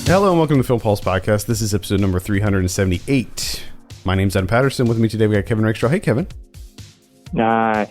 Hello and welcome to the Film Pulse Podcast. This is episode number 378. My name's Adam Patterson. With me today we got Kevin Rakestraw. Hey, Kevin. Hi.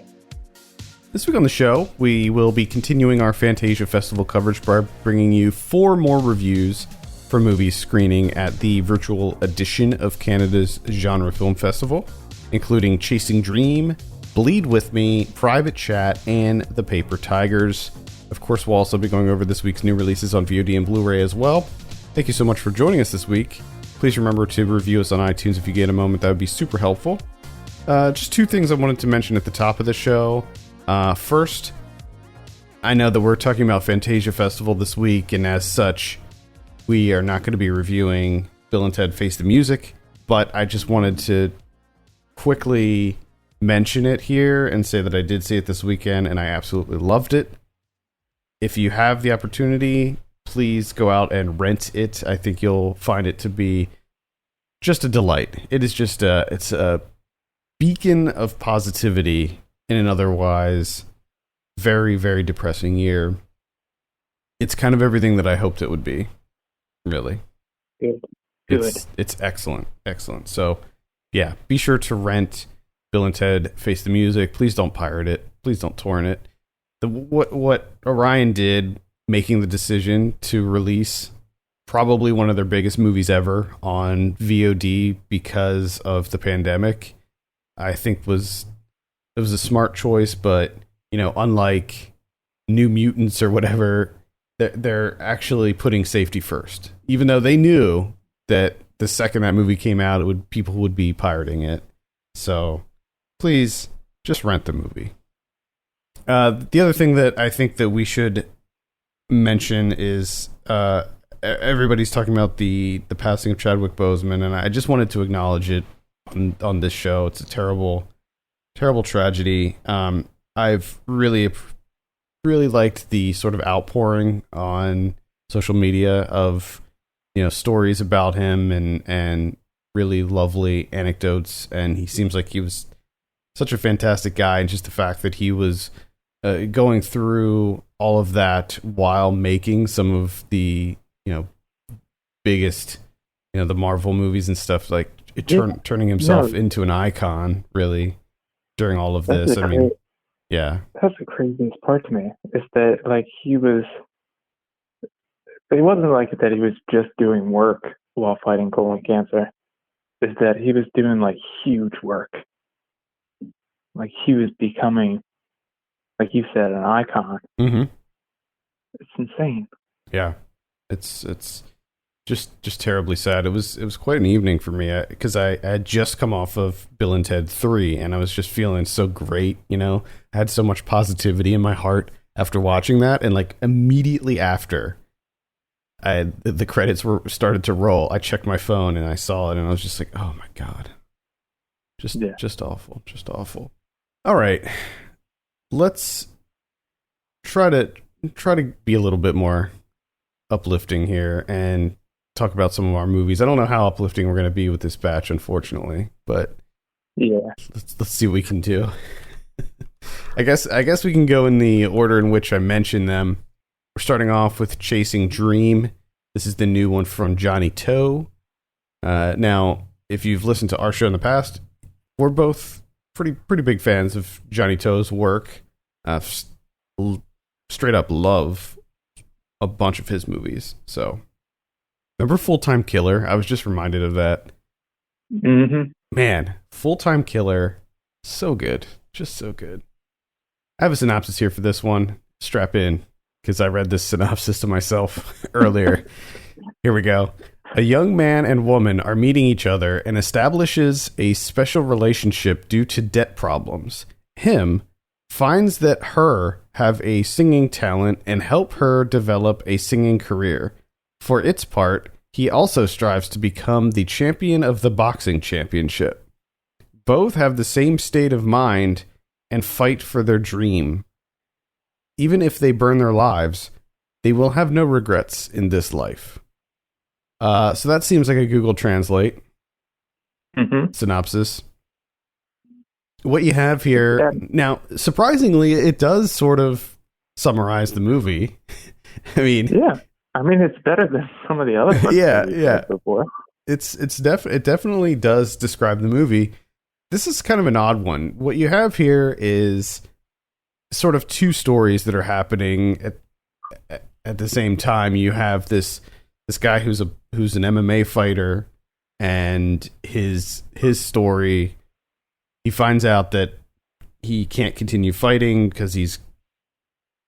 This week on the show, we will be continuing our Fantasia Festival coverage by bringing you 4 more reviews for movies screening at the virtual edition of Canada's Genre Film Festival, including Chasing Dream, Bleed With Me, Private Chat, and The Paper Tigers. Of course, we'll also be going over this week's new releases on VOD and Blu-ray as well. Thank you so much for joining us this week. Please remember to review us on iTunes if you get a moment. That would be super helpful. Just 2 things I wanted to mention at the top of the show. First, I know that we're talking about Fantasia Festival this week, and as such, we are not going to be reviewing Bill and Ted Face the Music, but I just wanted to quickly mention it here and say that I did see it this weekend, and I absolutely loved it. If you have the opportunity, please go out and rent it. I think you'll find it to be just a delight. It is just it's a beacon of positivity in an otherwise very, very depressing year. It's kind of everything that I hoped it would be, really. Good. It's excellent. So, yeah, be sure to rent Bill and Ted Face the Music. Please don't pirate it. Please don't torrent it. What Orion did, making the decision to release probably one of their biggest movies ever on VOD because of the pandemic, I think it was a smart choice. But, you know, unlike New Mutants or whatever, they're actually putting safety first, even though they knew that the second that movie came out, people would be pirating it. So please just rent the movie. The other thing that I think that we should mention is everybody's talking about the passing of Chadwick Boseman, and I just wanted to acknowledge it on this show. It's a terrible tragedy. I've really liked the sort of outpouring on social media of, you know, stories about him and really lovely anecdotes, and he seems like he was such a fantastic guy, and just the fact that he was going through all of that while making some of the, you know, biggest, you know, the Marvel movies and stuff, like turning himself into an icon, really, during all of this. I mean, yeah. That's the craziest part to me, is that, like, it wasn't like that he was just doing work while fighting colon cancer. Is that he was doing, like, huge work. Like, he was becoming, like you said, an icon. Mm-hmm. It's insane. Yeah, it's just terribly sad. It was quite an evening for me, because I had just come off of Bill and Ted 3, and I was just feeling so great. You know, I had so much positivity in my heart after watching that, and like immediately after the credits started to roll, I checked my phone and I saw it, and I was just like, oh my god, just awful. All right, let's try to be a little bit more uplifting here and talk about some of our movies. I don't know how uplifting we're going to be with this batch, unfortunately, but yeah, let's see what we can do. I guess we can go in the order in which I mentioned them. We're starting off with Chasing Dream. This is the new one from Johnny To. Now, if you've listened to our show in the past, we're both pretty big fans of Johnny To's work. Straight up love a bunch of his movies. So, remember Full-Time Killer? I was just reminded of that. Mm-hmm. Man, Full-Time Killer, so good. Just so good. I have a synopsis here for this one. Strap in, because I read this synopsis to myself earlier. Here we go. A young man and woman are meeting each other and establishes a special relationship due to debt problems. Him finds that her have a singing talent and help her develop a singing career. For its part, he also strives to become the champion of the boxing championship. Both have the same state of mind and fight for their dream. Even if they burn their lives, they will have no regrets in this life. So that seems like a Google Translate synopsis. What you have here now, surprisingly, it does sort of summarize the movie. I mean, I mean, it's better than some of the other parts that Yeah, we've yeah. read before. It definitely does describe the movie. This is kind of an odd one. What you have here is sort of two stories that are happening at the same time. You have this guy who's an MMA fighter, and his story. He finds out that he can't continue fighting because he's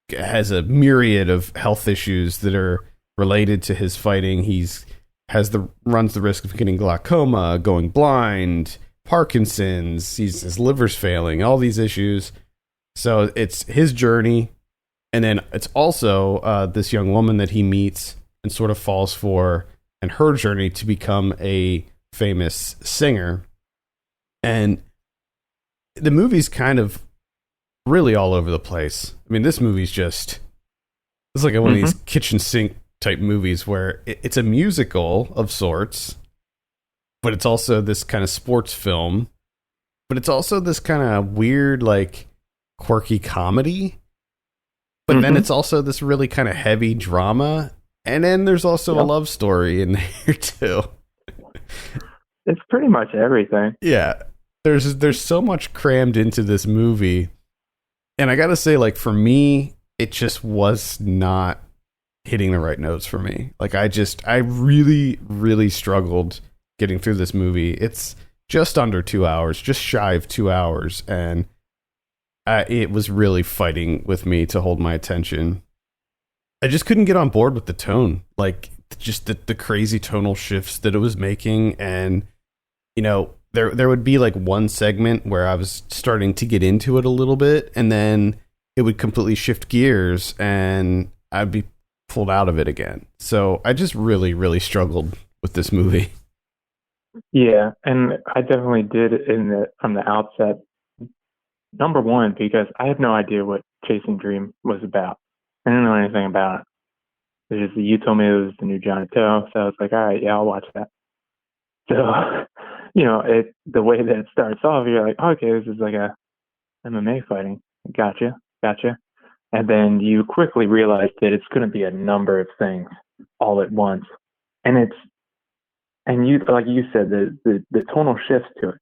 has a myriad of health issues that are related to his fighting. Runs the risk of getting glaucoma, going blind, Parkinson's. His liver's failing. All these issues. So it's his journey, and then it's also this young woman that he meets and sort of falls for, and her journey to become a famous singer. And the movie's kind of really all over the place. I mean, this movie's it's like one of these kitchen sink type movies where it's a musical of sorts, but it's also this kind of sports film, but it's also this kind of weird, like, quirky comedy, but then it's also this really kind of heavy drama, and then there's also a love story in there too. It's pretty much everything. Yeah, there's so much crammed into this movie, and I gotta say, like, for me, it just was not hitting the right notes for me. Like, I really, really struggled getting through this movie. It's just under 2 hours, just shy of 2 hours, and it was really fighting with me to hold my attention. I just couldn't get on board with the tone, like, just the crazy tonal shifts that it was making. And, you know, there would be like one segment where I was starting to get into it a little bit, and then it would completely shift gears and I'd be pulled out of it again. So I just really, really struggled with this movie. Yeah, and I definitely did from the outset. Number one, because I had no idea what Chasing Dream was about. I didn't know anything about it. It's just you told me it was the new Johnny Toe, so I was like, all right, yeah, I'll watch that. So, the way that it starts off, you're like, okay, this is like a MMA fighting. Gotcha. And then you quickly realize that it's going to be a number of things all at once, and you, like you said, the tonal shifts to it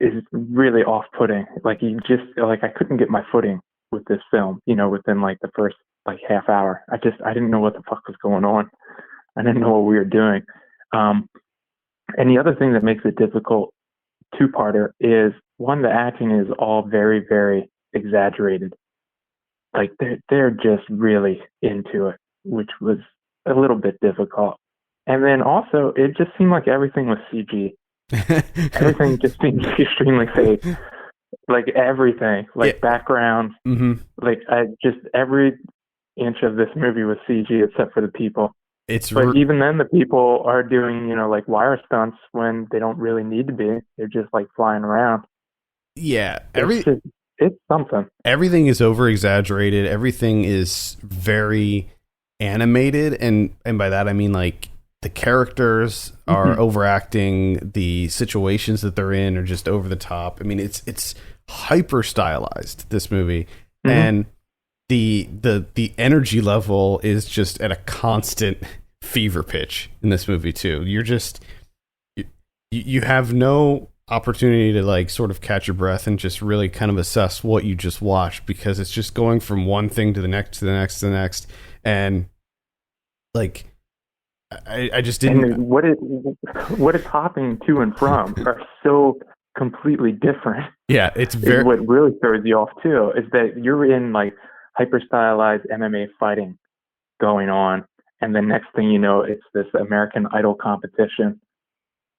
is really off-putting. Like, I couldn't get my footing with this film, within like the first like half hour. I didn't know what the fuck was going on. I didn't know what we were doing. And the other thing that makes it difficult, two-parter, is one, the acting is all very, very exaggerated. Like, they're just really into it, which was a little bit difficult. And then also, it just seemed like everything was CG. Everything just seemed extremely fake. Like, everything, like background, like just every inch of this movie was CG except for the people. But even then, the people are doing, like wire stunts when they don't really need to be. They're just like flying around. Yeah, it's something. Everything is over exaggerated. Everything is very animated, and by that I mean, like, the characters are overacting. The situations that they're in are just over the top. I mean, it's hyper stylized, this movie, and the energy level is just at a constant fever pitch in this movie too. You have no opportunity to, like, sort of catch your breath and just really kind of assess what you just watched, because it's just going from one thing to the next to the next to the next, and like I just didn't. And what it's hopping to and from are so completely different. Yeah, it's very. What really throws you off too is that you're in like hyper stylized MMA fighting going on, and the next thing you know, it's this American Idol competition.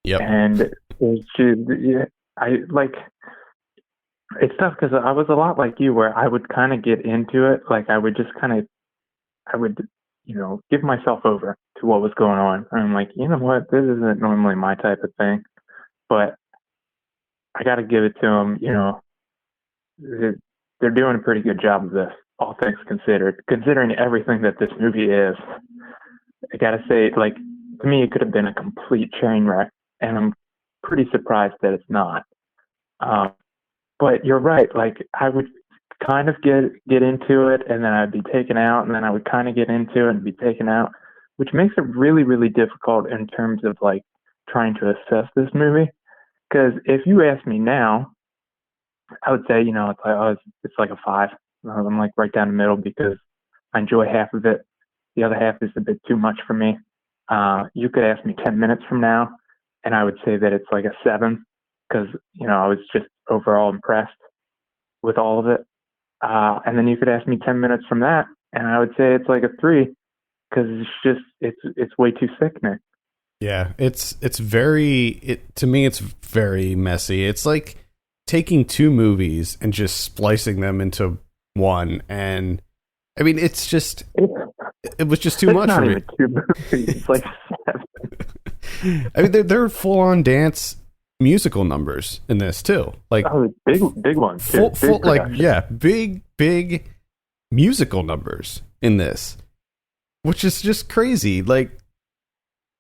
Yep. And it's just, it's tough because I was a lot like you, where I would kind of get into it. Like, I would give myself over to what was going on. I'm like, you know what, this isn't normally my type of thing, but I got to give it to them. They're doing a pretty good job of this, all things considered, considering everything that this movie is. I got to say, like, to me, it could have been a complete train wreck, and I'm pretty surprised that it's not. But you're right. Like, I would kind of get into it, and then I'd be taken out, and then I would kind of get into it and be taken out, which makes it really, really difficult in terms of like trying to assess this movie. Because if you ask me now, I would say, it's like, it's like a 5. I'm like right down the middle because I enjoy half of it. The other half is a bit too much for me. You could ask me 10 minutes from now, and I would say that it's like a 7 because, I was just overall impressed with all of it. And then you could ask me 10 minutes from that, and I would say it's like a 3 because it's way too sickening. Yeah, to me, it's very messy. It's like taking 2 movies and just splicing them into one. And I mean, it was just too much for me. It's not even 2 movies. It's like 7. I mean, they're full on dance musical numbers in this too. Like big ones. Full, big musical numbers in this, which is just crazy. Like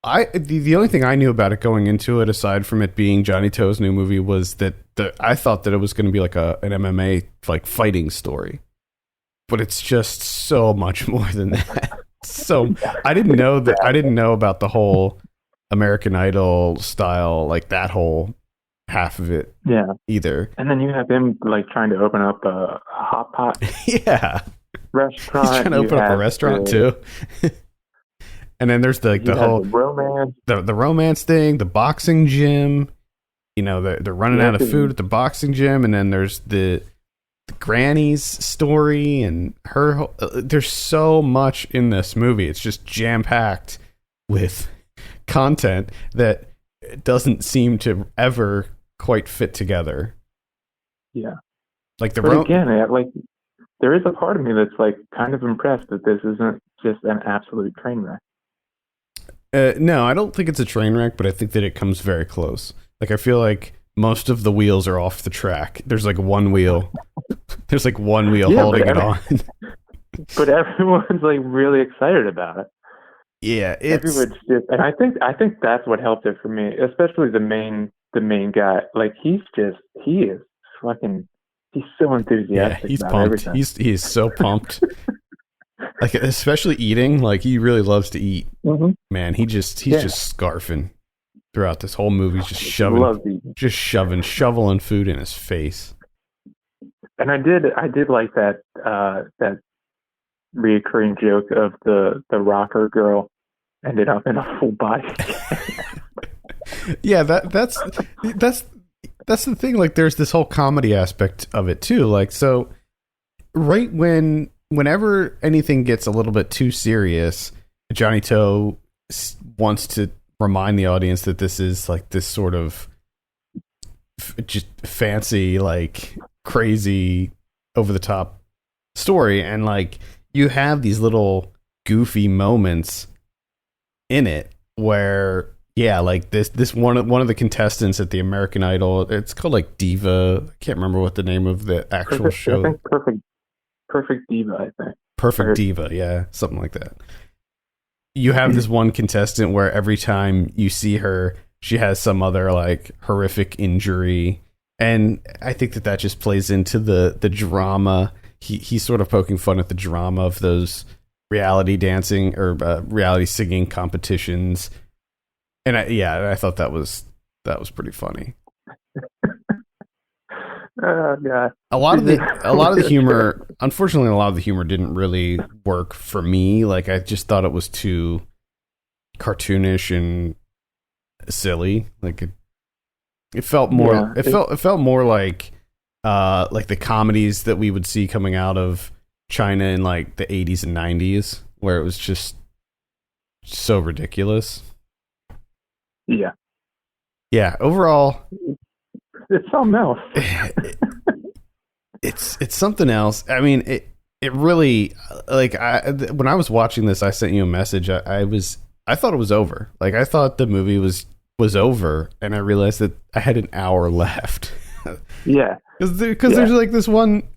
the only thing I knew about it going into it, aside from it being Johnny To's new movie, was that I thought that it was going to be like an MMA like fighting story, but it's just so much more than that. So I didn't know about the whole American Idol style, like that whole half of it. Yeah. Either. And then you have him like trying to open up a hot pot. Yeah. Restaurant. He's trying to open up a restaurant too. And then there's the whole romance, the romance thing, the boxing gym. They're running out of food at the boxing gym, and then there's the granny's story and her. There's so much in this movie. It's just jam packed with content that doesn't seem to ever quite fit together. Yeah, like again, like there is a part of me that's like kind of impressed that this isn't just an absolute train wreck. No, I don't think it's a train wreck, but I think that it comes very close. Like I feel like most of the wheels are off the track. There's like one wheel. There's like one wheel holding it on. But everyone's like really excited about it. Yeah, everyone's just, and I think that's what helped it for me, especially the main guy. Like he is fucking. He's so enthusiastic. Yeah, he's about pumped. Everything. He's so pumped. Like especially eating. Like he really loves to eat. Mm-hmm. Man, he's just scarfing throughout this whole movie. Just shoveling food in his face. And I did like that reoccurring joke of the rocker girl ended up in a full body. Yeah, that's the thing. Like, there's this whole comedy aspect of it too. Like, so right whenever anything gets a little bit too serious, Johnny To wants to remind the audience that this is like this sort of just fancy, like crazy, over the top story, and like you have these little goofy moments in it where, yeah, like this one of the contestants at the American Idol, it's called like Diva. I can't remember what the name of the actual show. I think Perfect Diva, I think. Perfect Diva, yeah, something like that. You have this one contestant where every time you see her, she has some other like horrific injury, and I think that just plays into the drama. He's sort of poking fun at the drama of those reality dancing or reality singing competitions, and I thought that was pretty funny. Oh God! A lot of the humor, unfortunately, a lot of the humor didn't really work for me. Like, I just thought it was too cartoonish and silly. Like it felt more. Yeah, it felt more like the comedies that we would see coming out of China in like the 80s and 90s, where it was just so ridiculous. Yeah. Yeah. Overall, it's something else. It's something else. I mean, it really, like, when I was watching this, I sent you a message. I thought it was over. Like, I thought the movie was over, and I realized that I had an hour left. Yeah. Because there's like this one,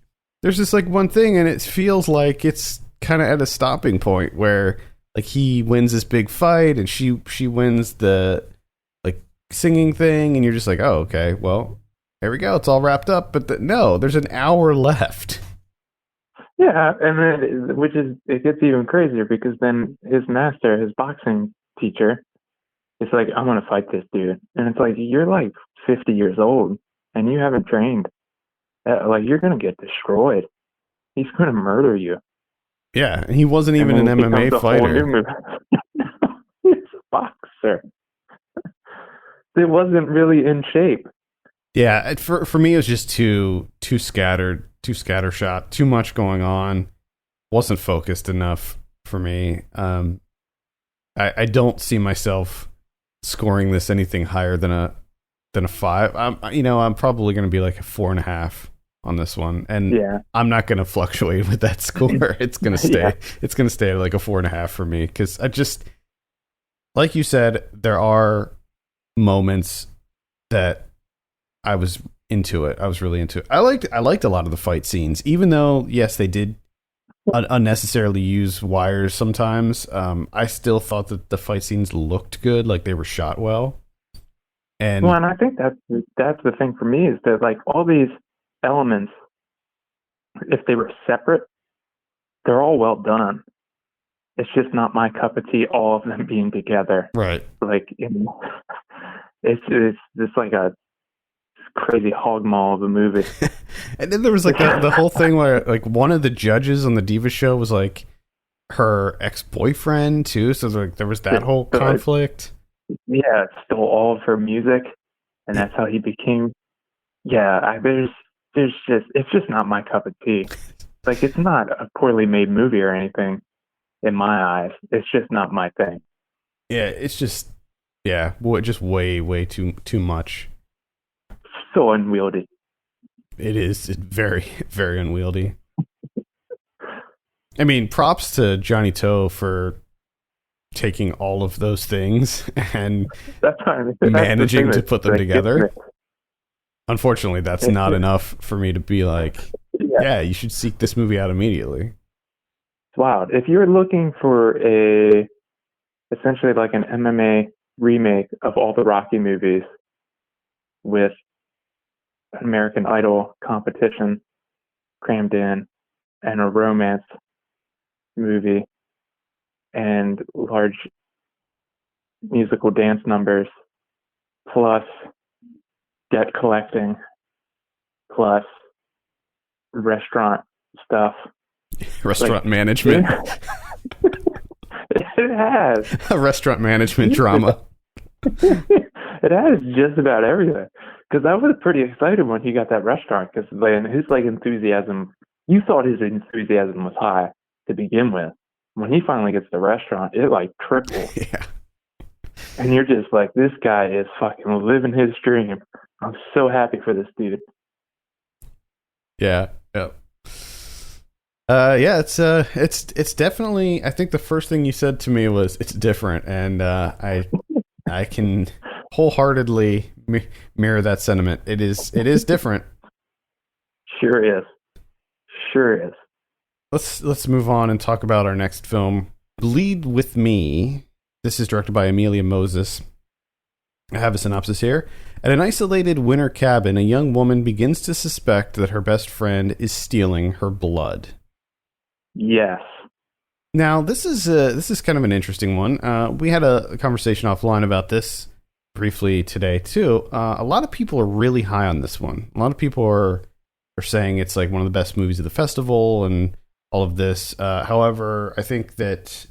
there's just like one thing, and it feels like it's kind of at a stopping point where like he wins this big fight, and she wins the like singing thing, and you're just like, oh, okay, well, there we go, it's all wrapped up. But no, there's an hour left. Yeah, and then it gets even crazier because then his master, his boxing teacher, is like, I'm gonna fight this dude, and it's like you're like 50 years old and you haven't trained. Like you're gonna get destroyed. He's gonna murder you, Yeah, and he wasn't and even then an it MMA becomes a whole new fighter. movie. He's a boxer. It wasn't really in shape. Yeah, for me it was just too scattered, too scattershot, too much going on. Wasn't focused enough for me. I don't see myself scoring this anything higher than a 5. I'm probably going to be like a 4.5 on this one, and Yeah, I'm not going to fluctuate with that score. It's going to stay. yeah, It's going to stay at like a 4.5 for me because I just, like you said, there are moments that I was into it. I was really into it. I liked a lot of the fight scenes, even though yes, they did unnecessarily use wires sometimes. I still thought that the fight scenes looked good, like they were shot well. Well, And and I think that's the thing for me is that like all these elements, if they were separate, they're all well done. It's just not my cup of tea. All of them being together, right. like it's just like a crazy hog maul of a movie. And then there was like the whole thing where like one of the judges on the Diva show was like her ex-boyfriend too, so like there was that whole conflict. Yeah, stole all of her music, and that's how he became. Yeah, there's just it's just not my cup of tea. Like it's not a poorly made movie or anything in my eyes. It's just not my thing. Yeah, it's just just way too much. So unwieldy. It is very very unwieldy. I mean, props to Johnny Toe for taking all of those things and That's fine. That's the managing thing to that put them gets together. me. Unfortunately, that's not enough for me to be like, Yeah, yeah, you should seek this movie out immediately. it's wild. If you're looking for essentially like an MMA remake of all the Rocky movies with an American Idol competition crammed in and a romance movie and large musical dance numbers plus debt collecting plus restaurant stuff. Restaurant Like, management, it has. a restaurant management drama. It has just about everything. Because I was pretty excited when he got that restaurant. Because his like enthusiasm, you thought his enthusiasm was high to begin with. When he finally gets the restaurant, it like triples. Yeah, And you're just like, this guy is fucking living his dream. I'm so happy for this dude. yeah. Yeah, it's definitely. I think the first thing you said to me was it's different, and I can wholeheartedly mirror that sentiment. It is different. Sure is. Sure is. Let's move on and talk about our next film, Bleed with Me. This is directed by Amelia Moses. I have a synopsis here. At an isolated winter cabin, a young woman begins to suspect that her best friend is stealing her blood. Yes. Now, this is kind of an interesting one. We had a conversation offline about this briefly today too. A lot of people are really high on this one. A lot of people are saying it's like one of the best movies of the festival and all of this. However, I think that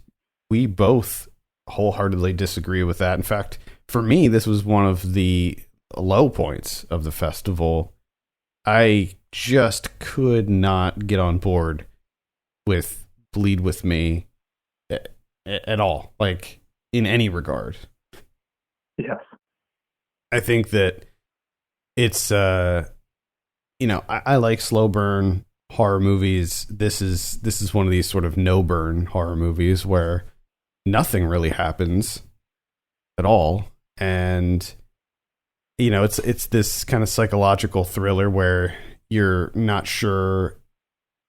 we both wholeheartedly disagree with that. In fact, for me, this was one of the low points of the festival. I just could not get on board with Bleed with Me at all, like in any regard. Yes. I think that it's I like slow burn horror movies. This is one of these sort of no burn horror movies where nothing really happens at all, and it's this kind of psychological thriller where you're not sure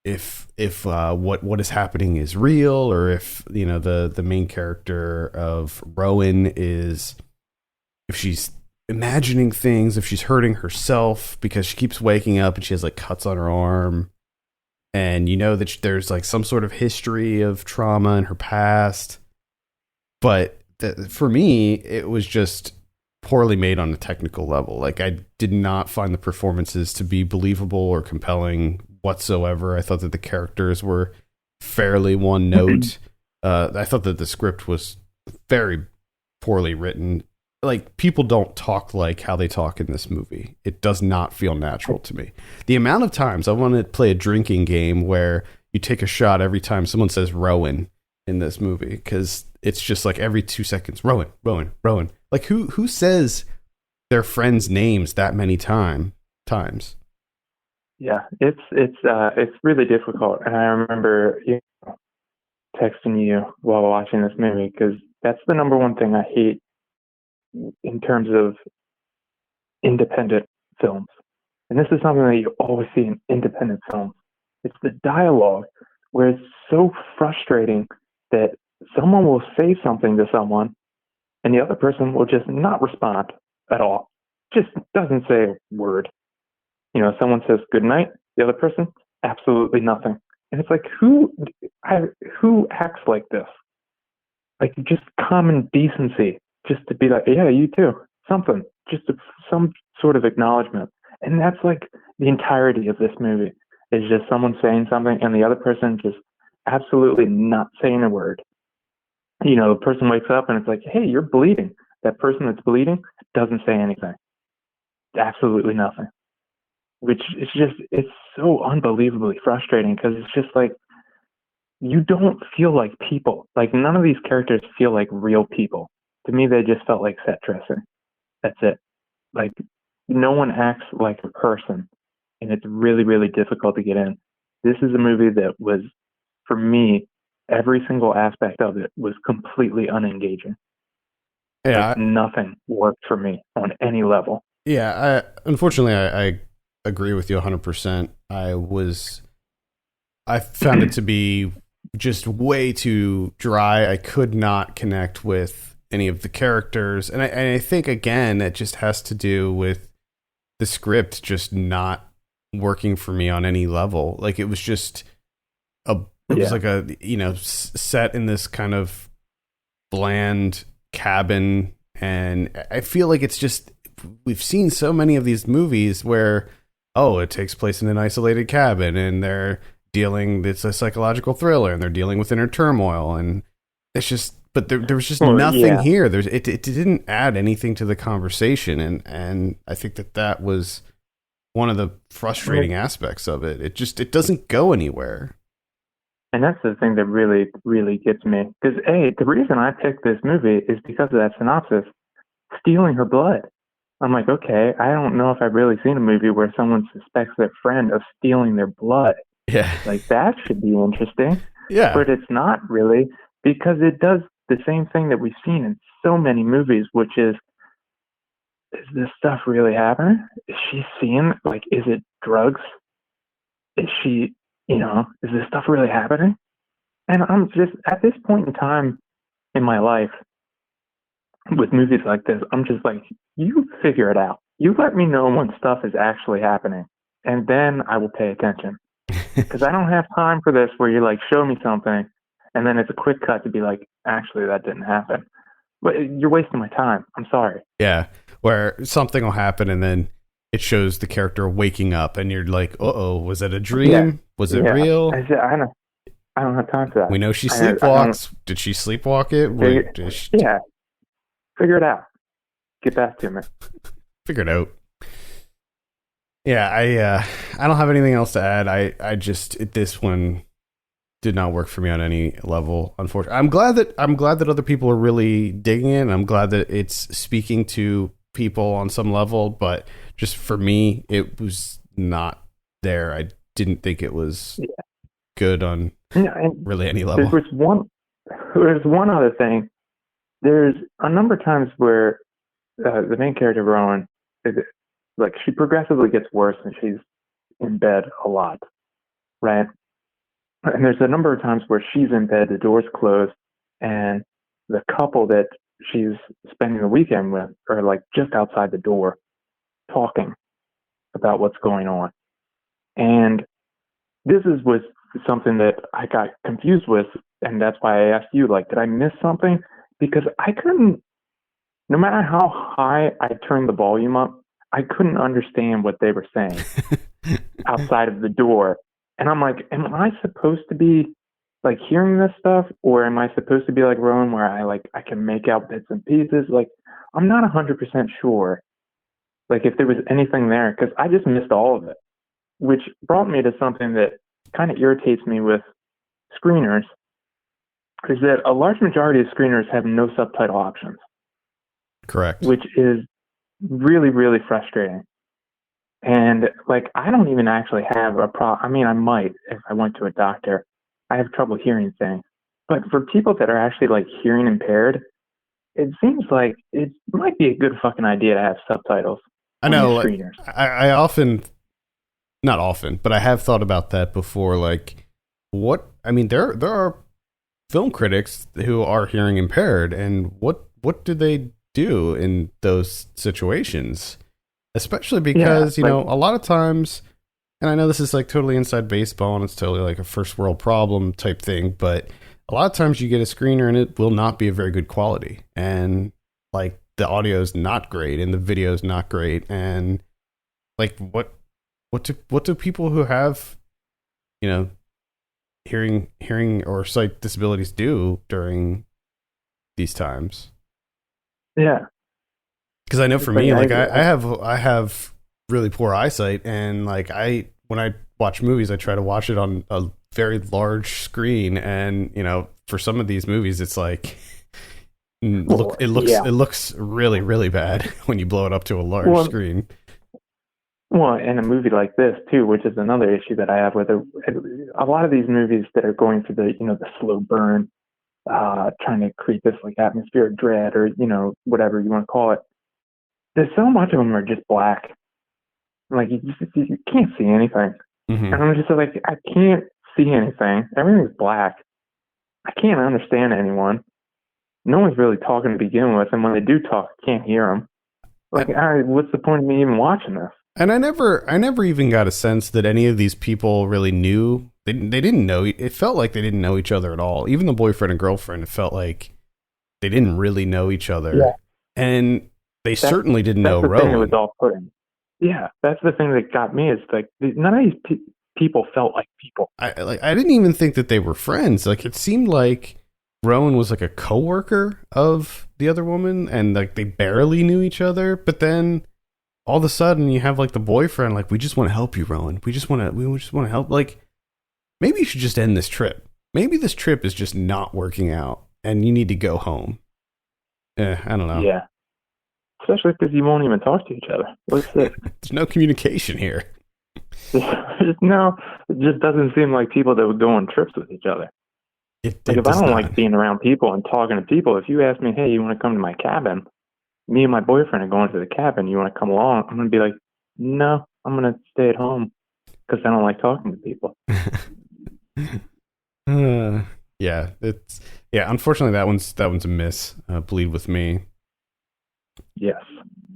if what is happening is real, or if the main character of Rowan is, if she's imagining things, if she's hurting herself because she keeps waking up and she has like cuts on her arm. and you know that there's like some sort of history of trauma in her past. But for me, it was just poorly made on a technical level. Like, I did not find the performances to be believable or compelling whatsoever. I thought that the characters were fairly one note. I thought that the script was very poorly written. Like, people don't talk like how they talk in this movie. It does not feel natural to me. The amount of times I want to play a drinking game where you take a shot every time someone says Rowan in this movie, because it's just like every 2 seconds, Rowan, Rowan, Rowan. Like, who says their friends' names that many times? Yeah, it's really difficult, and I remember texting you while watching this movie because that's the number one thing I hate in terms of independent films. And this is something that you always see in independent films. It's the dialogue where it's so frustrating that someone will say something to someone and the other person will just not respond at all. Just doesn't say a word. Someone says good night, the other person, absolutely nothing. And it's like, who acts like this? Like, just common decency, just to be like, yeah, you too, something, some sort of acknowledgement. And that's like the entirety of this movie is just someone saying something and the other person just absolutely not saying a word. The person wakes up and it's like, hey, you're bleeding. That person that's bleeding doesn't say anything. Absolutely nothing. Which is it's so unbelievably frustrating because it's just like, you don't feel like people. Like, none of these characters feel like real people. To me, they just felt like set dressing. That's it. Like, no one acts like a person, and it's really, really difficult to get in. This is a movie that was, for me, every single aspect of it was completely unengaging. Yeah, Like, nothing worked for me on any level. Yeah, unfortunately, I agree with you 100%. I found it to be just way too dry. I could not connect with any of the characters. And I think, again, it just has to do with the script just not working for me on any level. Like, it was just it was like a, set in this kind of bland cabin. And I feel like it's just, we've seen so many of these movies where, it takes place in an isolated cabin and it's a psychological thriller and they're dealing with inner turmoil, and it's just, but there was just nothing here. It didn't add anything to the conversation, and I think that was one of the frustrating aspects of it. It doesn't go anywhere. And that's the thing that really, really gets me. Because the reason I picked this movie is because of that synopsis, stealing her blood. I'm like, okay, I don't know if I've really seen a movie where someone suspects their friend of stealing their blood. Yeah. Like, that should be interesting. Yeah. But it's not really, because it does the same thing that we've seen in so many movies, which is this stuff really happening? Is she seeing, like, is it drugs? Is she, is this stuff really happening? And I'm just, at this point in time in my life, with movies like this, I'm just like, you figure it out. You let me know when stuff is actually happening, and then I will pay attention. Because I don't have time for this where you, like, show me something, and then it's a quick cut to be like, actually, that didn't happen. But you're wasting my time. I'm sorry. Yeah, where something will happen, and then it shows the character waking up, and you're like, uh-oh, was it a dream? Yeah. Was it real? I don't have time for that. We know she sleepwalks. Did she sleepwalk it? Yeah. Figure it out. Get back to me. Figure it out. Yeah, I don't have anything else to add. I just, this one did not work for me on any level, unfortunately. I'm glad that other people are really digging it, and I'm glad that it's speaking to people on some level, but just for me, it was not there. I didn't think it was good on really any level. There's one other thing. There's a number of times where the main character, Rowan, like, she progressively gets worse and she's in bed a lot, right? And there's a number of times where she's in bed, the door's closed, and the couple that she's spending the weekend with are, like, just outside the door talking about what's going on. And was something that I got confused with, and that's why I asked you, like, did I miss something? Because I couldn't, no matter how high I turned the volume up, I couldn't understand what they were saying outside of the door. And I'm like, am I supposed to be like hearing this stuff, or am I supposed to be like Rowan, where I can make out bits and pieces? Like, I'm not 100% sure. Like, if there was anything there, because I just missed all of it, which brought me to something that kind of irritates me with screeners, is that a large majority of screeners have no subtitle options. Correct. Which is really, really frustrating. And like, I don't even actually have a problem. I mean, I might if I went to a doctor. I have trouble hearing things. But for people that are actually like hearing impaired, it seems like it might be a good fucking idea to have subtitles. I know, like, I often, not often, but I have thought about that before. Like, what, I mean, there are film critics who are hearing impaired, and what do they do in those situations? Especially because, you know, a lot of times, and I know this is like totally inside baseball and it's totally like a first world problem type thing, but a lot of times you get a screener and it will not be of very good quality. And like the audio is not great and the video is not great. And like, what do people who have, you know, hearing or sight disabilities do during these times? Yeah. Because I know for me, like I have really poor eyesight, and like when I watch movies, I try to watch it on a very large screen, and you know, for some of these movies, it's like it looks really, really bad when you blow it up to a large screen. Well, in a movie like this too, which is another issue that I have with it, a lot of these movies that are going for the, you know, the slow burn, trying to create this like atmosphere of dread, or you know, whatever you want to call it. There's so much of them are just black. Like, you can't see anything. Mm-hmm. And I'm just like, I can't see anything. Everything's black. I can't understand anyone. No one's really talking to begin with, and when they do talk, I can't hear them. Like, what's the point of me even watching this? And I never even got a sense that any of these people really knew. They didn't know. It felt like they didn't know each other at all. Even the boyfriend and girlfriend, it felt like they didn't really know each other. Yeah. And they certainly didn't know Rowan. Thing it was all put in. Yeah, that's the thing that got me. Is like, none of these people felt like people. I didn't even think that they were friends. Like, it seemed like Rowan was like a coworker of the other woman, and like they barely knew each other. But then all of a sudden, you have like the boyfriend, like, we just want to help you, Rowan. We just want to help. Like, maybe you should just end this trip. Maybe this trip is just not working out, and you need to go home. I don't know. Yeah. Especially because you won't even talk to each other. What's this? There's no communication here. No, it just doesn't seem like people that would go on trips with each other. If I don't like being around people and talking to people, if you ask me, hey, you want to come to my cabin? Me and my boyfriend are going to the cabin. You want to come along? I'm going to be like, no, I'm going to stay at home because I don't like talking to people. Unfortunately, that one's a miss. Bleed with me. Yes.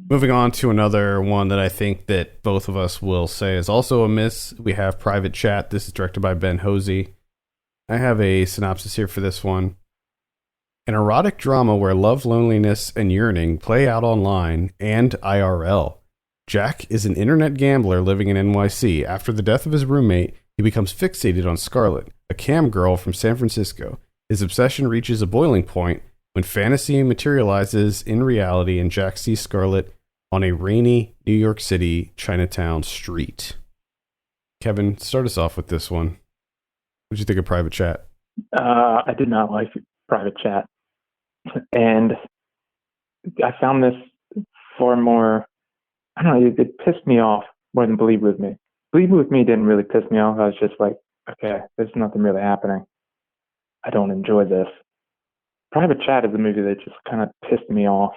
Moving on to another one that I think that both of us will say is also a miss. We have Private Chat. This is directed by Ben Hosey. I have a synopsis here for this one. An erotic drama where love, loneliness, and yearning play out online and IRL. Jack is an internet gambler living in NYC. After the death of his roommate, he becomes fixated on Scarlett, a cam girl from San Francisco. His obsession reaches a boiling point when fantasy materializes in reality and Jack sees Scarlett on a rainy New York City Chinatown street. Kevin, start us off with this one. What did you think of Private Chat? I did not like Private Chat. And I found this far more, I don't know, it pissed me off more than Believe With Me. Believe With Me didn't really piss me off. I was just like, okay, there's nothing really happening. I don't enjoy this. Private Chat is a movie that just kind of pissed me off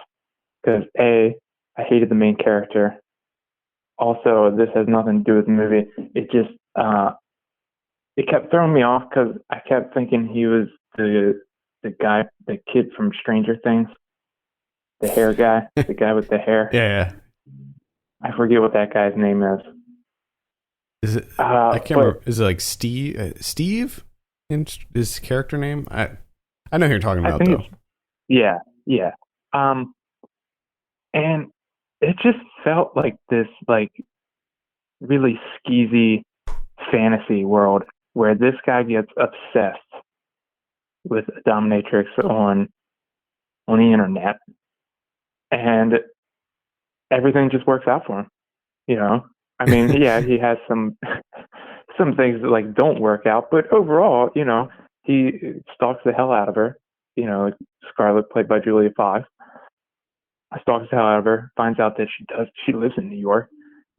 because I hated the main character. Also, this has nothing to do with the movie. It just, it kept throwing me off because I kept thinking he was the guy, the kid from Stranger Things, the hair guy, the guy with the hair. Yeah. I forget what that guy's name is. Is it? I can't remember. Is it like Steve? Steve, in his character name? I know who you're talking about though. Yeah. And it just felt like this like really skeezy fantasy world where this guy gets obsessed with a dominatrix on the internet, and everything just works out for him. You know, I mean, yeah, he has some things that like don't work out, but overall, you know, he stalks the hell out of her. You know, Scarlett, played by Julia Fox, stalks the hell out of her. Finds out that she lives in New York,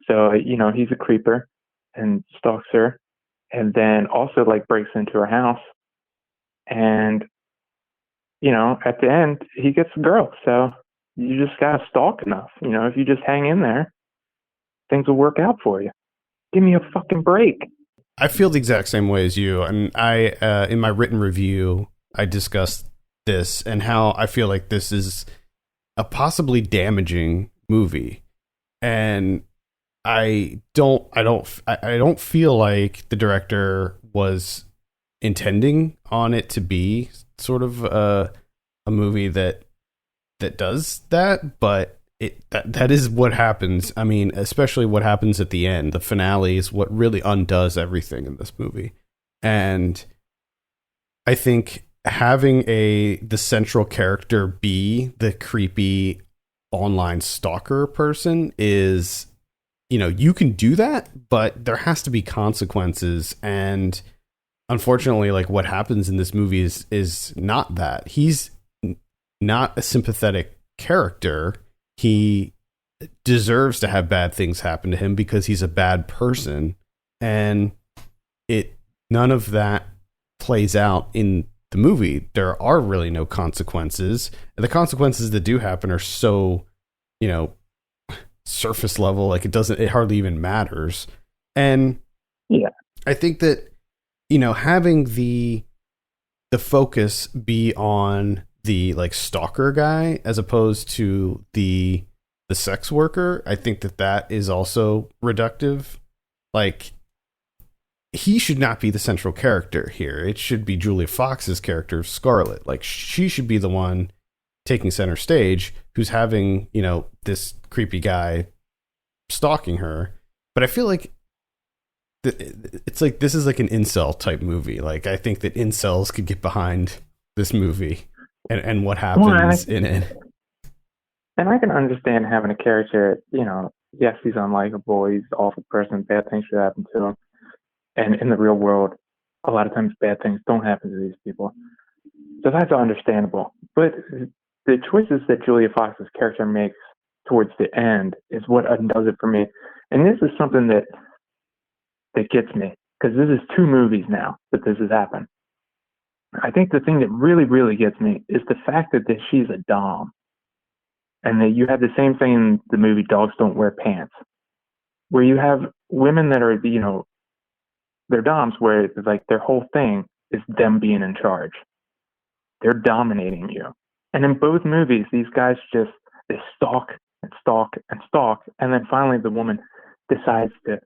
so you know he's a creeper and stalks her, and then also like breaks into her house, and you know at the end he gets the girl. So you just gotta stalk enough. You know, if you just hang in there, things will work out for you. Give me a fucking break. I feel the exact same way as you. And I, in my written review, I discussed this and how I feel like this is a possibly damaging movie. And I don't feel like the director was intending on it to be sort of a movie that does that, but that is what happens. I mean, especially what happens at the end. The finale is what really undoes everything in this movie. And I think having the central character be the creepy online stalker person is, you know, you can do that, but there has to be consequences. And unfortunately, like what happens in this movie is not that. He's not a sympathetic character. He deserves to have bad things happen to him because he's a bad person, and none of that plays out in the movie. There are really no consequences, and the consequences that do happen are so, you know, surface level. Like it hardly even matters. And yeah, I think that, you know, having the focus be on the like stalker guy as opposed to the sex worker, I think that is also reductive. Like, he should not be the central character here. It should be Julia Fox's character, Scarlett. Like, she should be the one taking center stage, who's having, you know, this creepy guy stalking her. But I feel like it's like this is like an incel type movie. Like, I think that incels could get behind this movie and what happens in it. And I can understand having a character, you know, yes, he's unlikable, he's an awful person, bad things should happen to him. And in the real world, a lot of times bad things don't happen to these people. So that's understandable. But the choices that Julia Fox's character makes towards the end is what undoes it for me. And this is something that gets me, because this is 2 movies now that this has happened. I think the thing that really, really gets me is the fact that she's a dom. And that you have the same thing in the movie Dogs Don't Wear Pants, where you have women that are, you know, they're doms, where it's like their whole thing is them being in charge. They're dominating you. And in both movies, these guys they stalk and stalk and stalk. And then finally the woman decides to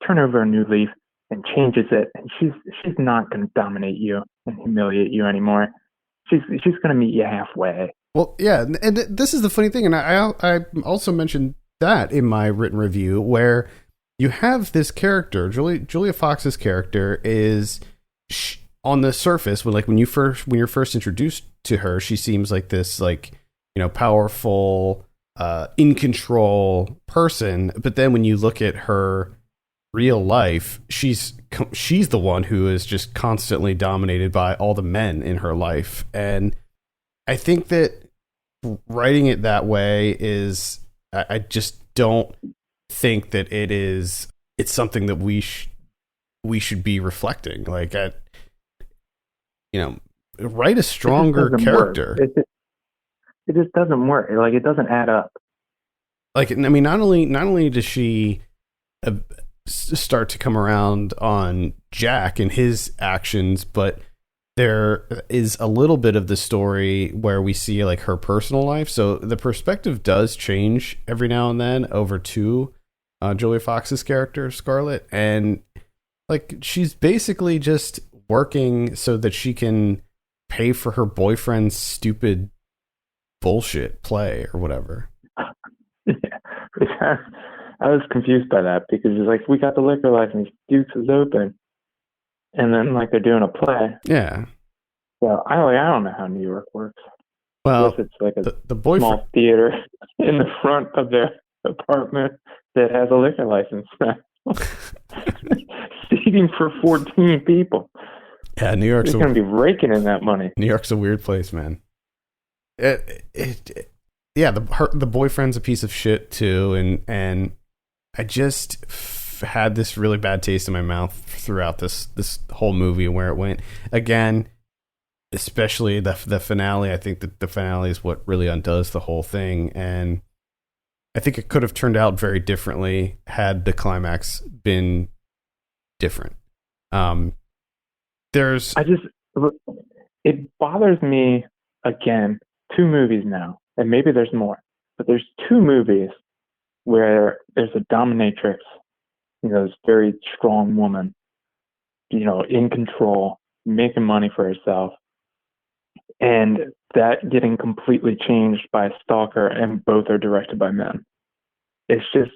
turn over a new leaf and changes it. And she's not going to dominate you and humiliate you anymore. She's going to meet you halfway. Well, yeah, and this is the funny thing, and I also mentioned that in my written review, where you have this character, Julia Fox's character is on the surface, when you're first introduced to her, she seems like this, like, you know, powerful, in control person, but then when you look at her real life, she's the one who is just constantly dominated by all the men in her life. And I think that writing it that way is, I just don't think that it's something that we should be reflecting. Like, you know, write a stronger character. It just doesn't work. Like, it doesn't add up. Like, I mean, not only does she start to come around on Jack and his actions, but there is a little bit of the story where we see like her personal life. So the perspective does change every now and then over to Julia Fox's character, Scarlett. And like, she's basically just working so that she can pay for her boyfriend's stupid bullshit play or whatever. Yeah. I was confused by that because it's like, we got the liquor license, Duke's is open. And then like they're doing a play. Yeah. Well, I don't know how New York works. Well, I guess it's like the boyfriend, small theater in the front of their apartment that has a liquor license. Seating for 14 people. Yeah, New York's going to be raking in that money. New York's a weird place, man. Yeah, the boyfriend's a piece of shit too, and I just had this really bad taste in my mouth throughout this whole movie and where it went. Again, especially the finale. I think that the finale is what really undoes the whole thing, and I think it could have turned out very differently had the climax been different. It bothers me, again, 2 movies now, and maybe there's more, but there's 2 movies where there's a dominatrix, this very strong woman, in control, making money for herself, and that getting completely changed by a stalker, and both are directed by men. It's just,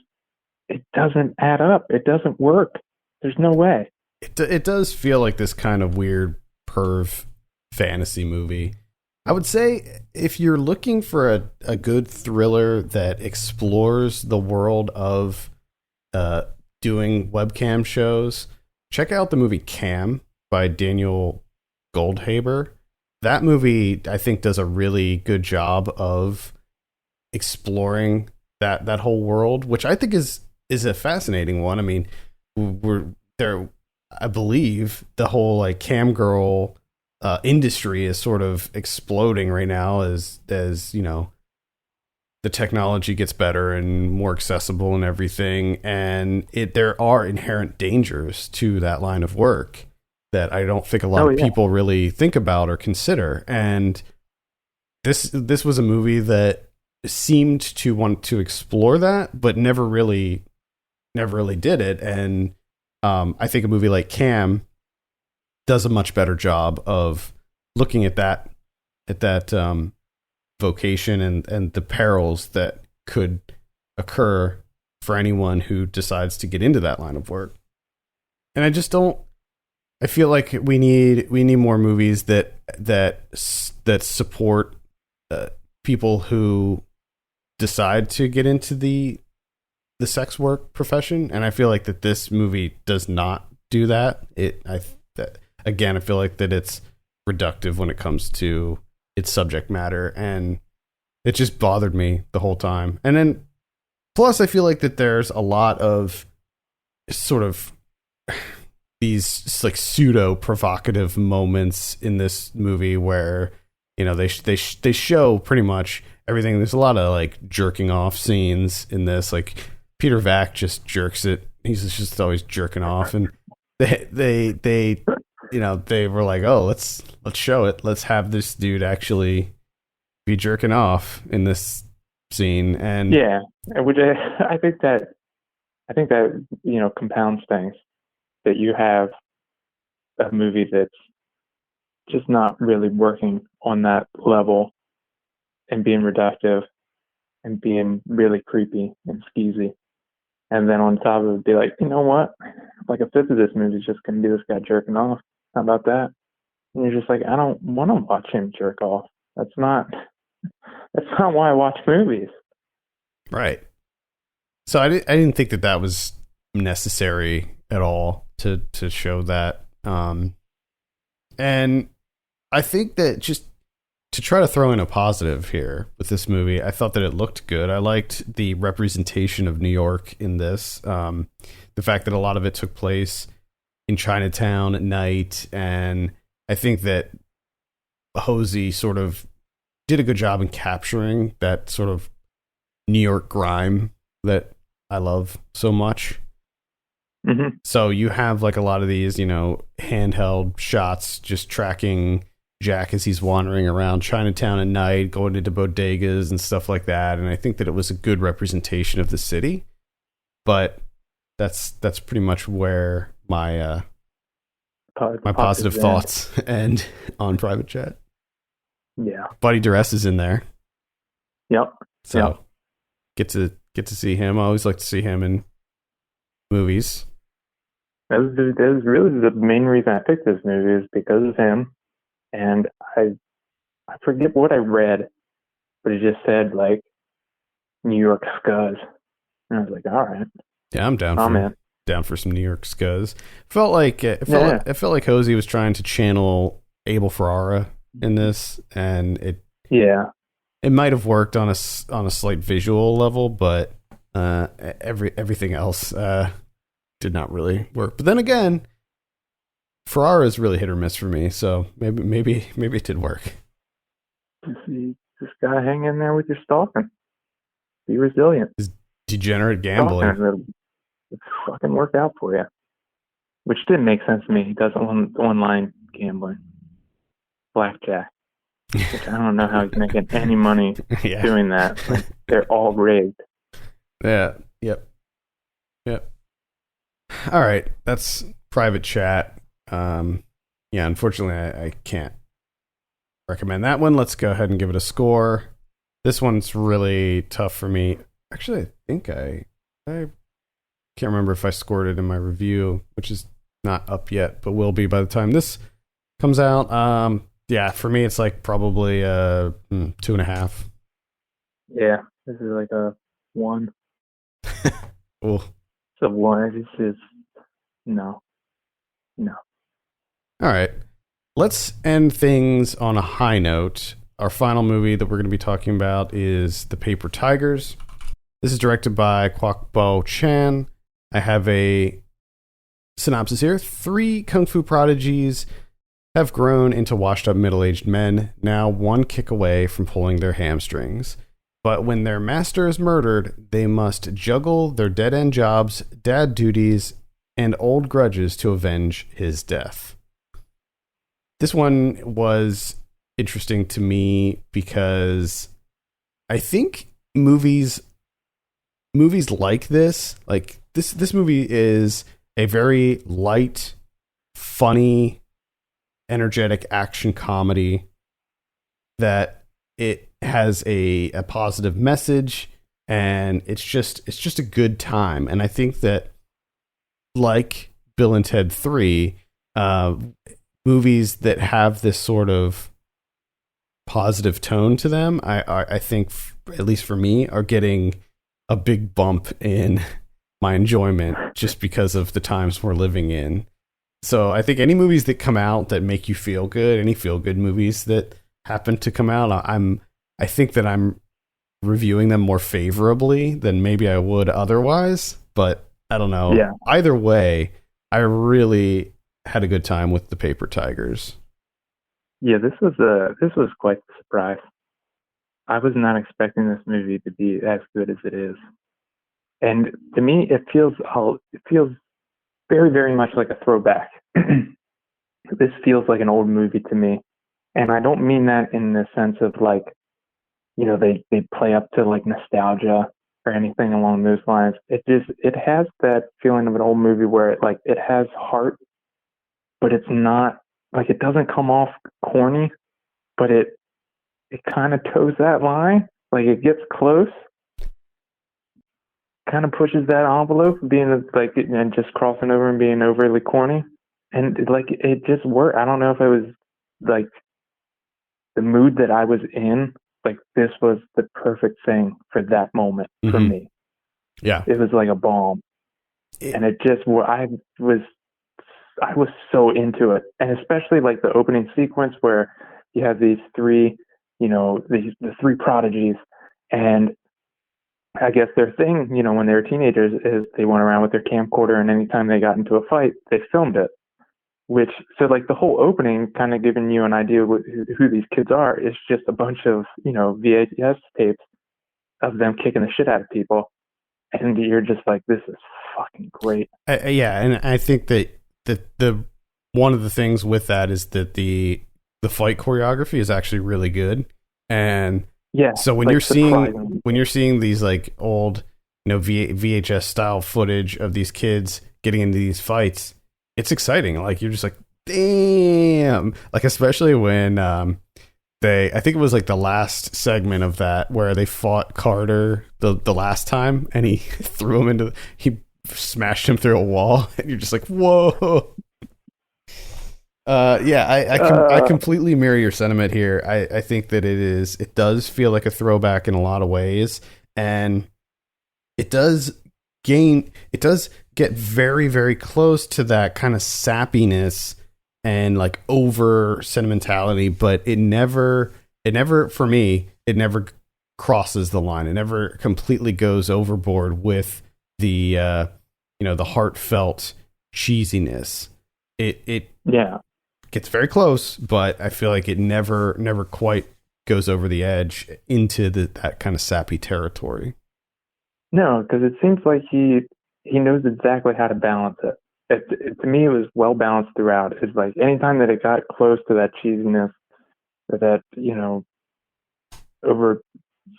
it doesn't add up. It doesn't work. There's no way. It does feel like this kind of weird perv fantasy movie. I would say if you're looking for a good thriller that explores the world of doing webcam shows, check out the movie Cam by Daniel Goldhaber. That movie, I think, does a really good job of exploring that whole world, which I think is a fascinating one. I mean, we're there. I believe the whole like cam girl industry is sort of exploding right now as the technology gets better and more accessible and everything, and there are inherent dangers to that line of work that I don't think a lot of people really think about or consider. And this was a movie that seemed to want to explore that, but never really did it. And I think a movie like Cam does a much better job of looking at that vocation and the perils that could occur for anyone who decides to get into that line of work. And I feel like we need more movies that support people who decide to get into the sex work profession, and I feel like that this movie does not do that. I feel like that it's reductive when it comes to its subject matter, and it just bothered me the whole time. And then plus I feel like that there's a lot of sort of these like pseudo provocative moments in this movie where they show pretty much everything. There's a lot of like jerking off scenes in this. Like Peter Vac just jerks it. He's just always jerking off, and they were like, oh, let's show it. Let's have this dude actually be jerking off in this scene. And yeah, which I think that compounds things. That you have a movie that's just not really working on that level and being reductive and being really creepy and skeezy. And then on top of it, be like, you know what? Like a fifth of this movie is just going to be this guy jerking off. How about that? And you're just like, I don't want to watch him jerk off. That's not why I watch movies. Right. So I didn't think that was necessary at all to show that. And I think that just to try to throw in a positive here with this movie, I thought that it looked good. I liked the representation of New York in this. The fact that a lot of it took place in Chinatown at night. And I think that Hosey sort of did a good job in capturing that sort of New York grime that I love so much. Mm-hmm. So you have like a lot of these, handheld shots just tracking Jack as he's wandering around Chinatown at night, going into bodegas and stuff like that. And I think that it was a good representation of the city. but that's pretty much where my positive thoughts end on Private Chat. Yeah. Buddy Duress is in there. Yep. So get to see him. I always like to see him in movies. That was really the main reason I picked this movie, is because of him. And I forget what I read, but it just said like New York scuzz, and I was like, all right. Yeah, I'm down for some New York scuzz. Felt like it felt like Hosey was trying to channel Abel Ferrara in this, and it might have worked on a slight visual level, but everything else did not really work. But then again, Ferrara is really hit or miss for me, so maybe it did work. Just gotta hang in there with your stalking. Be resilient. It's degenerate gambling. It fucking work out for you. Which didn't make sense to me. He does online gambling. Blackjack. Which I don't know how he's making any money doing that. Like, they're all rigged. Yeah. Yep. All right. That's Private Chat. Unfortunately, I can't recommend that one. Let's go ahead and give it a score. This one's really tough for me. Actually, I think I can't remember if I scored it in my review, which is not up yet, but will be by the time this comes out. For me, it's like probably 2.5. Yeah, this is like a 1. Cool. It's a 1. It's just no. All right. Let's end things on a high note. Our final movie that we're going to be talking about is The Paper Tigers. This is directed by Kwok Bo Chan. I have a synopsis here. 3 kung fu prodigies have grown into washed-up middle-aged men, now one kick away from pulling their hamstrings. But when their master is murdered, they must juggle their dead-end jobs, dad duties, and old grudges to avenge his death. This one was interesting to me because I think movies like this movie is a very light, funny, energetic action comedy that it has a positive message, and it's just a good time. And I think that, like Bill and Ted 3, movies that have this sort of positive tone to them, I think, at least for me, are getting a big bump in my enjoyment just because of the times we're living in. So I think any movies that come out that make you feel good, any feel good movies that happen to come out, I think that I'm reviewing them more favorably than maybe I would otherwise. But I don't know. Yeah. Either way, I really had a good time with The Paper Tigers. Yeah, this was quite the surprise. I was not expecting this movie to be as good as it is. And to me, it feels very, very much like a throwback. This feels like an old movie to me. And I don't mean that in the sense of like, they play up to like nostalgia or anything along those lines. It has that feeling of an old movie where it has heart, but it's not like, it doesn't come off corny, but it kind of toes that line. Like, it gets close, kind of pushes that envelope, being like, and just crossing over and being overly corny. And it just worked. I don't know if it was like the mood that I was in. Like, this was the perfect thing for that moment for me. Yeah. It was like a balm. And it just, I was so into it. And especially like the opening sequence where you have these 3, the 3 prodigies, and I guess their thing, when they were teenagers, is they went around with their camcorder, and anytime they got into a fight, they filmed it. So like the whole opening, kind of giving you an idea of who these kids are, is just a bunch of, VHS tapes of them kicking the shit out of people. And you're just like, this is fucking great. And I think that the one of the things with that is that the fight choreography is actually really good. And so when you're seeing these like old VHS style footage of these kids getting into these fights, it's exciting. Like you're just like, damn. Like especially when I think it was like the last segment of that where they fought Carter the last time, and he he smashed him through a wall, and you're just like, whoa. Yeah, I completely mirror your sentiment here. I think that it does feel like a throwback in a lot of ways, and it does get very, very close to that kind of sappiness and like over sentimentality, but it never for me, it never crosses the line. It never completely goes overboard with the the heartfelt cheesiness. It gets very close, but I feel like it never quite goes over the edge into that kind of sappy territory. No, because it seems like he knows exactly how to balance it. To me, it was well balanced throughout. It's like anytime that it got close to that cheesiness, or that over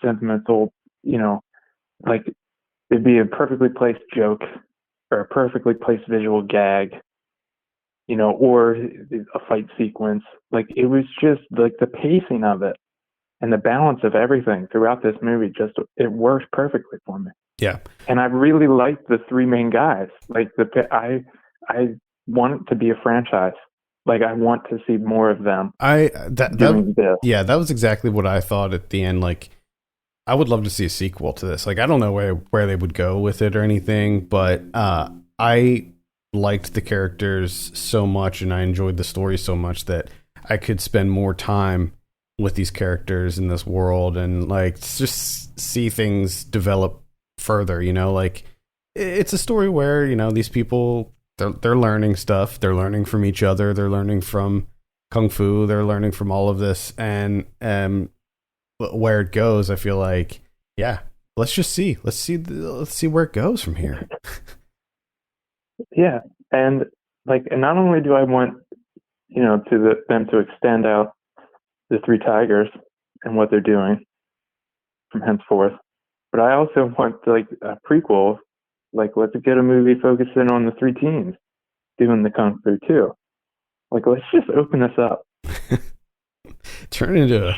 sentimental, like it'd be a perfectly placed joke or a perfectly placed visual gag, or a fight sequence. Like it was just like the pacing of it and the balance of everything throughout this movie. It worked perfectly for me. Yeah, and I really liked the three main guys. Like I want it to be a franchise. Like I want to see more of them. Yeah, that was exactly what I thought at the end. Like I would love to see a sequel to this. Like I don't know where they would go with it or anything, but I liked the characters so much and I enjoyed the story so much that I could spend more time with these characters in this world and like just see things develop further. Like it's a story where these people they're learning stuff, they're learning from each other, they're learning from kung fu, they're learning from all of this, and where it goes, I feel like let's see where it goes from here. Yeah, and not only do I want them to extend out the three tigers and what they're doing from henceforth, but I also want a prequel. Like, let's get a movie focusing on the three teens doing the kung fu too. Like, let's just open this up. Turn into a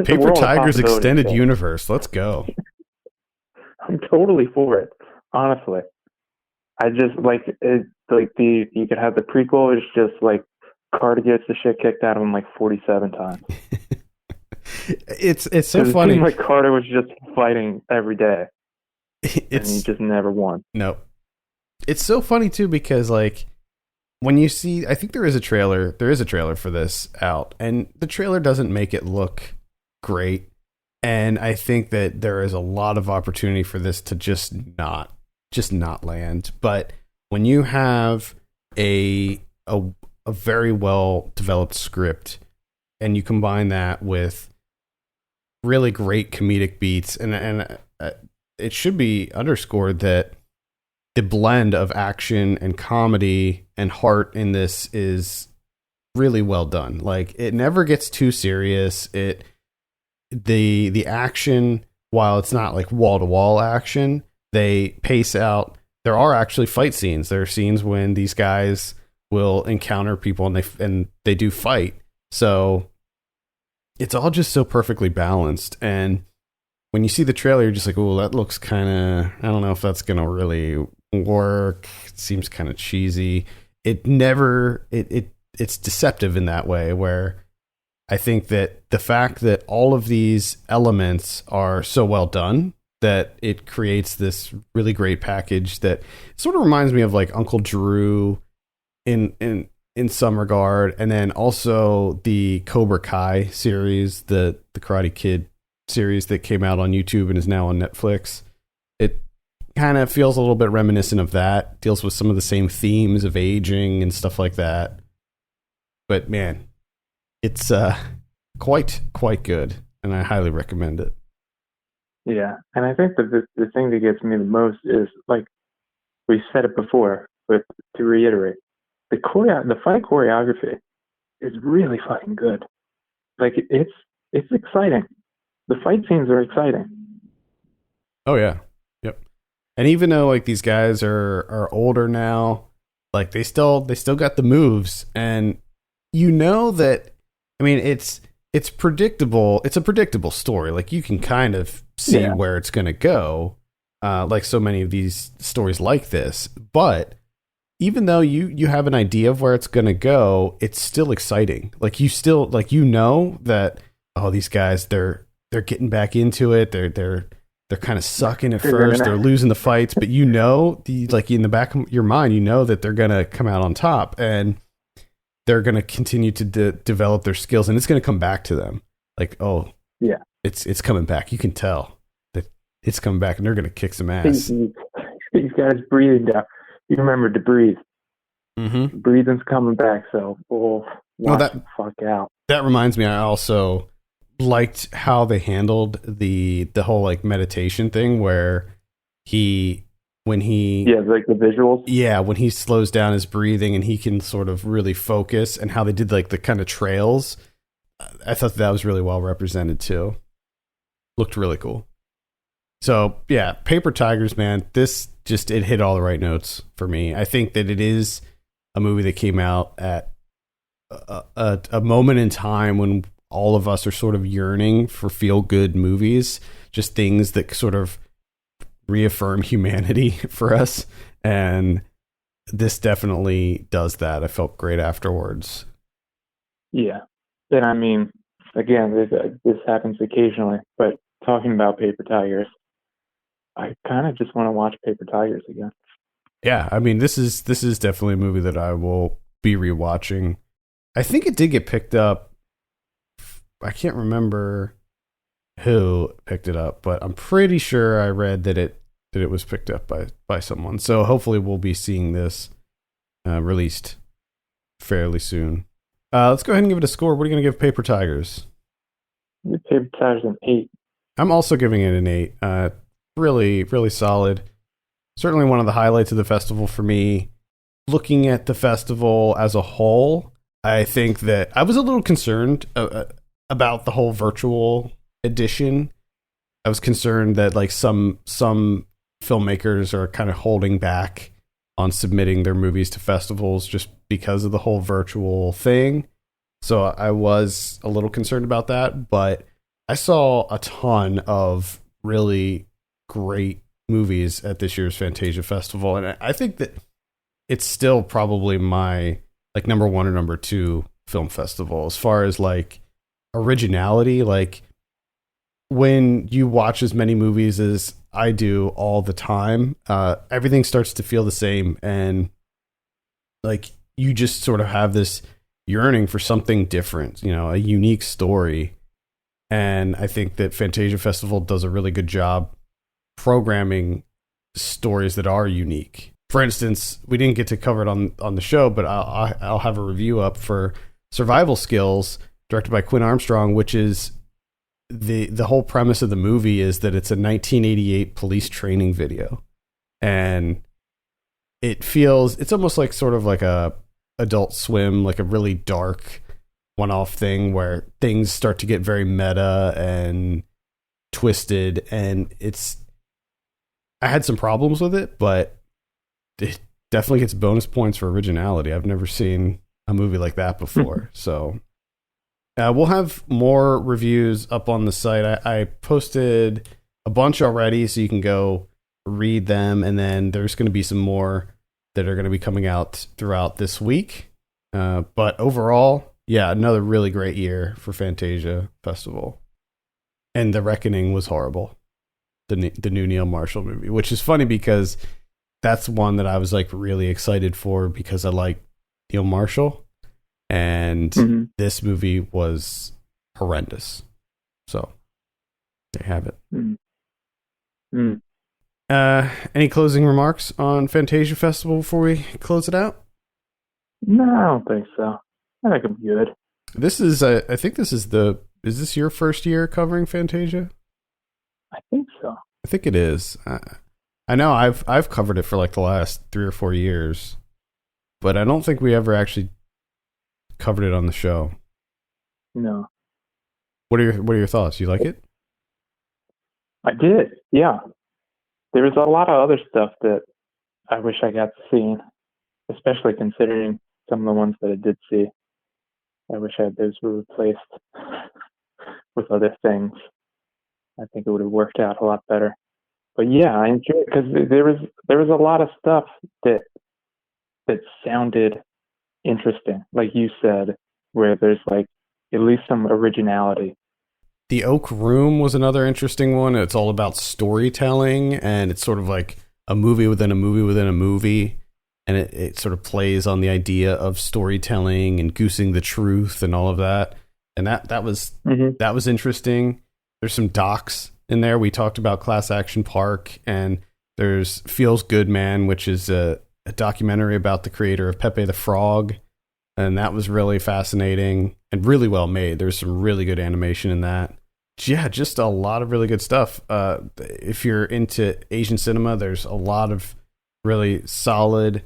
Paper Tigers extended universe. Let's go. I'm totally for it. Honestly, I just like it. You could have the prequel. It's just like Carter gets the shit kicked out of him like 47 times. It's so funny. It seemed like Carter was just fighting every day. And he just never won. No. It's so funny too because like when you see, I think there is a trailer for this out, and the trailer doesn't make it look great, and I think that there is a lot of opportunity for this to just not land. But when you have a very well developed script and you combine that with really great comedic beats, and it should be underscored that the blend of action and comedy and heart in this is really well done. Like it never gets too serious. The action, while it's not like wall to wall action, they pace out. There are actually fight scenes. There are scenes when these guys will encounter people and they do fight. So it's all just so perfectly balanced. And when you see the trailer, you're just like, oh, that looks kind of, I don't know if that's going to really work. It seems kind of cheesy. It's deceptive in that way, where I think that the fact that all of these elements are so well done that it creates this really great package that sort of reminds me of like Uncle Drew in some regard. And then also the Cobra Kai series, the Karate Kid series that came out on YouTube and is now on Netflix. It kind of feels a little bit reminiscent of that, deals with some of the same themes of aging and stuff like that. But man, it's quite good, and I highly recommend it. Yeah, and I think that the thing that gets me the most is, like we said it before, but to reiterate, the fight choreography is really fucking good. Like it's exciting. The fight scenes are exciting. Oh yeah. And even though like these guys are older now, like they still got the moves, and you know that. I mean, it's predictable. It's a predictable story. Like you can kind of see where it's going to go, like so many of these stories like this. But even though you have an idea of where it's going to go, it's still exciting. Like you still like that these guys they're getting back into it. They're kind of sucking at first. They're losing the fights, but like in the back of your mind, you know that they're going to come out on top, and they're going to continue to develop their skills, and it's going to come back to them. Like, oh, yeah, it's coming back. You can tell that it's coming back, and they're going to kick some ass. These guys breathing down. You remember to breathe. Mm-hmm. Breathing's coming back, so watch the fuck out. That reminds me, I also liked how they handled the whole like meditation thing, where when he like the visuals, when he slows down his breathing and he can sort of really focus, and how they did like the kind of trails. I thought that was really well represented too. Looked really cool. So yeah, Paper Tigers, man, this it hit all the right notes for me. I think that it is a movie that came out at a moment in time when all of us are sort of yearning for feel-good movies, just things that sort of reaffirm humanity for us. And this definitely does that. I felt great afterwards. Yeah. And I mean, again, this happens occasionally, but talking about Paper Tigers, I kind of just want to watch Paper Tigers again. Yeah, I mean, this is definitely a movie that I will be rewatching. I think it did get picked up. I can't remember who picked it up, but I'm pretty sure I read that it was picked up by someone. So hopefully we'll be seeing this released fairly soon. Let's go ahead and give it a score. What are you going to give Paper Tigers? Give Paper Tigers an 8. I'm also giving it an 8. Really, really solid. Certainly one of the highlights of the festival for me. Looking at the festival as a whole, I think that I was a little concerned about the whole virtual edition. I was concerned that like some filmmakers are kind of holding back on submitting their movies to festivals just because of the whole virtual thing. So I was a little concerned about that, but I saw a ton of really great movies at this year's Fantasia Festival, and I think that it's still probably my like number 1 or number 2 film festival as far as like originality. Like when you watch as many movies as I do all the time, everything starts to feel the same, and like you just sort of have this yearning for something different, a unique story. And I think that Fantasia Festival does a really good job programming stories that are unique. For instance, we didn't get to cover it on the show, but I'll have a review up for Survival Skills, directed by Quinn Armstrong, which is the whole premise of the movie is that it's a 1988 police training video, and it's almost like sort of like a Adult Swim, like a really dark one-off thing where things start to get very meta and twisted, and I had some problems with it, but it definitely gets bonus points for originality. I've never seen a movie like that before. So we'll have more reviews up on the site. I posted a bunch already, so you can go read them. And then there's going to be some more that are going to be coming out throughout this week. But overall, yeah, another really great year for Fantasia Festival. And The Reckoning was horrible. The new Neil Marshall movie, which is funny because that's one that I was like really excited for because I like Neil Marshall, and this movie was horrendous. So there you have it. Any closing remarks on Fantasia Festival before we close it out? No, I don't think so. I think I'm good. This is I think this is is this your first year covering Fantasia? I think so. I think it is. I know I've covered it for like the last 3 or 4 years, but I don't think we ever actually covered it on the show. No. What are your thoughts? You like it? I did. Yeah. there was a lot of other stuff that I wish I got to see, especially considering some of the ones that I did see. I wish those were replaced with other things. I think it would have worked out a lot better. But yeah, I enjoyed it because there was a lot of stuff that sounded interesting, like you said, where there's like at least some originality. The Oak Room was another interesting one. It's all about storytelling, and it's sort of like a movie within a movie within a movie. And it sort of plays on the idea of storytelling and goosing the truth and all of that. And that was interesting. There's some docs in there. We talked about Class Action Park, and there's Feels Good Man, which is a documentary about the creator of Pepe the Frog. And that was really fascinating and really well made. There's some really good animation in that. Yeah, just a lot of really good stuff. If you're into Asian cinema, there's a lot of really solid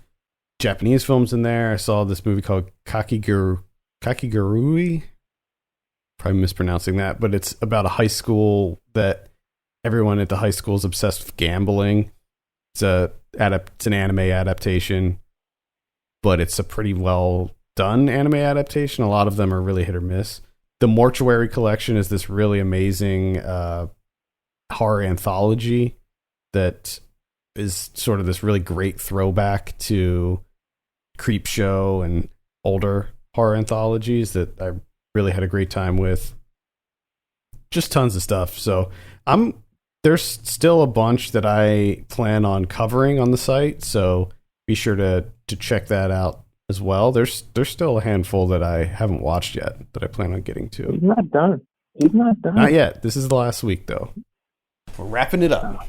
Japanese films in there. I saw this movie called Kakigurui. Probably mispronouncing that, but it's about a high school that everyone at the high school is obsessed with gambling. It's an anime adaptation, but it's a pretty well done anime adaptation. A lot of them are really hit or miss. The Mortuary Collection is this really amazing horror anthology that is sort of this really great throwback to Creepshow and older horror anthologies that I really had a great time with. Just tons of stuff. So there's still a bunch that I plan on covering on the site, so be sure to check that out as well. There's still a handful that I haven't watched yet that I plan on getting to. He's not done. Not yet. This is the last week, though. We're wrapping it up.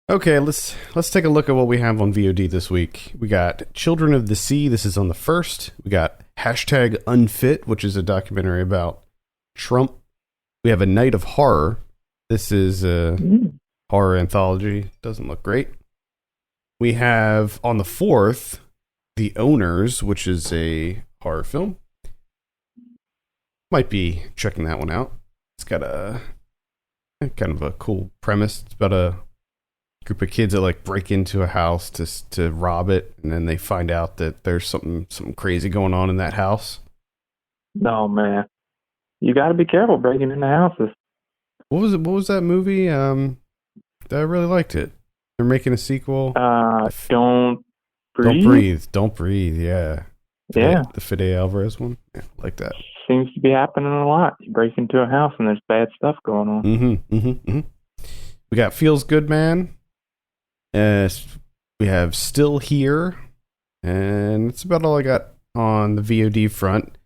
Okay, let's take a look at what we have on VOD this week. We got Children of the Sea. This is on the 1st. We got #Unfit, which is a documentary about Trump. We have A Night of Horror. This is a horror anthology. Doesn't look great. We have on the 4th, The Owners, which is a horror film. Might be checking that one out. It's got a kind of a cool premise. It's about a group of kids that like break into a house to rob it, and then they find out that there's something crazy going on in that house. No, man, you got to be careful breaking into houses. What was that movie? I really liked it. They're making a sequel. Don't breathe. Yeah. The Fede Alvarez one. Yeah, like that. Seems to be happening a lot. You break into a house and there's bad stuff going on. We got Feels Good Man. We have Still Here, and that's about all I got on the VOD front.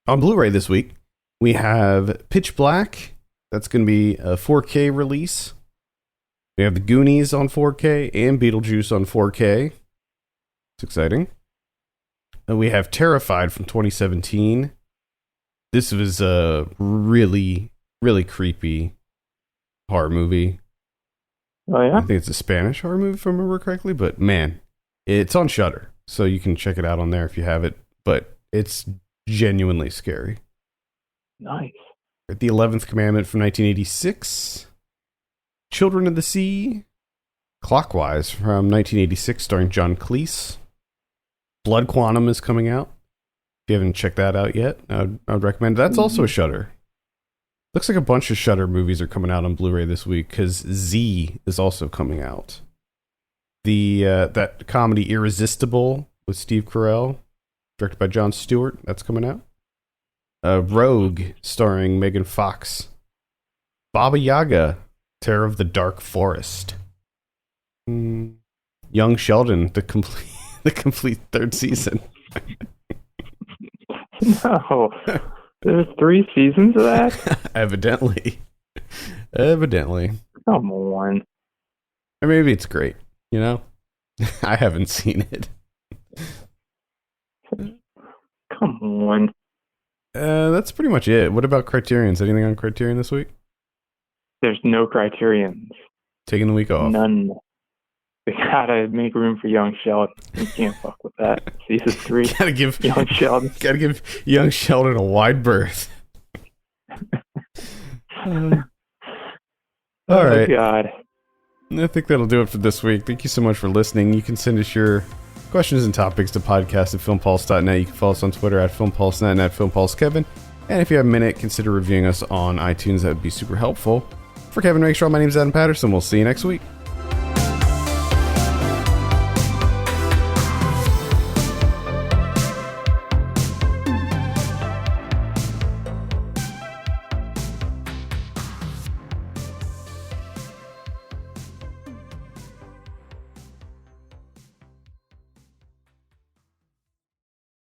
On Blu-ray this week, we have Pitch Black. That's going to be a 4K release. We have The Goonies on 4K and Beetlejuice on 4K. It's exciting. And we have Terrified from 2017. This was a really, really creepy horror movie. Oh, yeah? I think it's a Spanish horror movie, if I remember correctly. But, man, it's on Shudder, so you can check it out on there if you have it. But it's genuinely scary. Nice. The 11th Commandment from 1986. Children of the Sea. Clockwise from 1986, starring John Cleese. Blood Quantum is coming out. If you haven't checked that out yet, I would recommend it. That's also a Shudder. Looks like a bunch of Shudder movies are coming out on Blu-ray this week, because Z is also coming out. That comedy Irresistible with Steve Carell, directed by Jon Stewart, that's coming out. Rogue, starring Megan Fox. Baba Yaga, Terror of the Dark Forest. Young Sheldon, the complete third season. No. There's 3 seasons of that? Evidently. Come on. Or maybe it's great, you know? I haven't seen it. Come on. That's pretty much it. What about Criterion's? Anything on Criterion this week? There's no Criterions. Taking the week off. None. We gotta make room for Young Sheldon. You can't fuck with that. Season 3. Gotta give Young Sheldon a wide berth. All right. God. I think that'll do it for this week. Thank you so much for listening. You can send us your questions and topics to podcast@filmpulse.net. You can follow us on Twitter @filmpulsenet and @filmpulsekevin. And if you have a minute, consider reviewing us on iTunes. That would be super helpful. For Kevin Rakestraw, my name is Adam Patterson. We'll see you next week.